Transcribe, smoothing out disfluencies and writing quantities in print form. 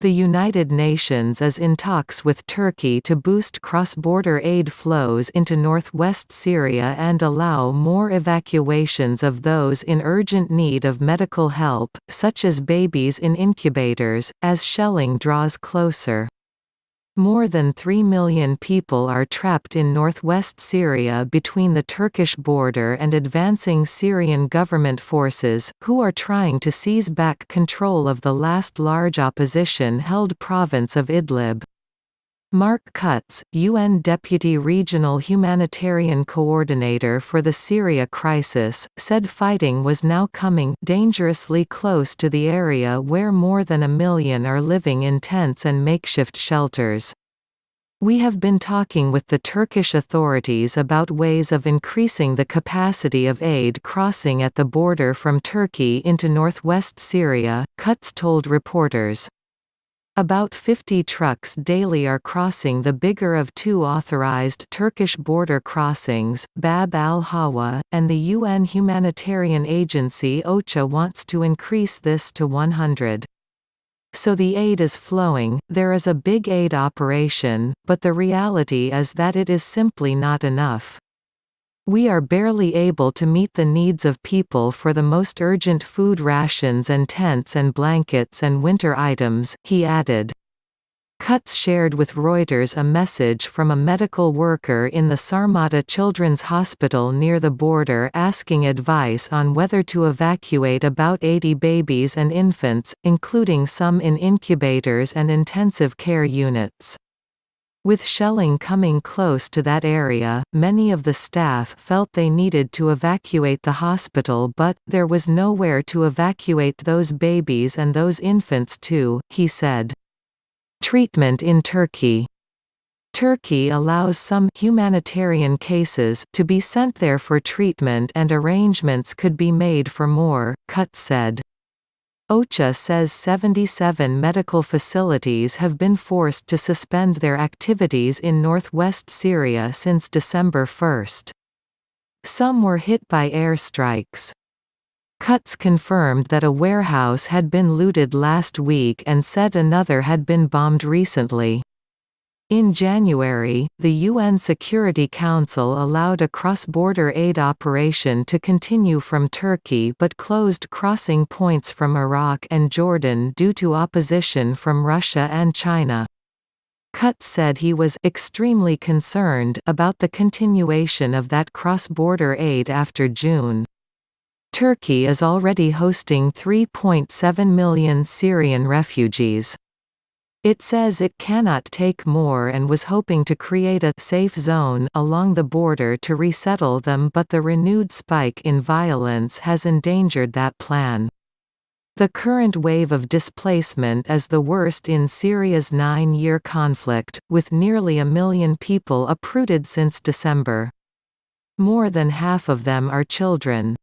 The United Nations is in talks with Turkey to boost cross-border aid flows into northwest Syria and allow more evacuations of those in urgent need of medical help, such as babies in incubators, as shelling draws closer. More than 3 million people are trapped in northwest Syria between the Turkish border and advancing Syrian government forces, who are trying to seize back control of the last large opposition-held province of Idlib. Mark Cutts, UN Deputy Regional Humanitarian Coordinator for the Syria crisis, said fighting was now coming dangerously close to the area where more than 1 million are living in tents and makeshift shelters. We have been talking with the Turkish authorities about ways of increasing the capacity of aid crossing at the border from Turkey into northwest Syria, Cutts told reporters. About 50 trucks daily are crossing the bigger of two authorized Turkish border crossings, Bab al-Hawa, and the UN humanitarian agency OCHA wants to increase this to 100. So the aid is flowing, there is a big aid operation, but the reality is that it is simply not enough. We are barely able to meet the needs of people for the most urgent food rations and tents and blankets and winter items, he added. Cutts shared with Reuters a message from a medical worker in the Sarmada Children's Hospital near the border asking advice on whether to evacuate about 80 babies and infants, including some in incubators and intensive care units. With shelling coming close to that area, many of the staff felt they needed to evacuate the hospital, but there was nowhere to evacuate those babies and those infants to, he said. Treatment in Turkey. Turkey allows some humanitarian cases to be sent there for treatment and arrangements could be made for more, Cutts said. OCHA says 77 medical facilities have been forced to suspend their activities in northwest Syria since December 1. Some were hit by airstrikes. Cutts confirmed that a warehouse had been looted last week and said another had been bombed recently. In January, the UN Security Council allowed a cross-border aid operation to continue from Turkey but closed crossing points from Iraq and Jordan due to opposition from Russia and China. Cutts said he was extremely concerned about the continuation of that cross-border aid after June. Turkey is already hosting 3.7 million Syrian refugees. It says it cannot take more and was hoping to create a safe zone along the border to resettle them, but the renewed spike in violence has endangered that plan. The current wave of displacement is the worst in Syria's 9-year conflict, with nearly 1 million people uprooted since December. More than half of them are children.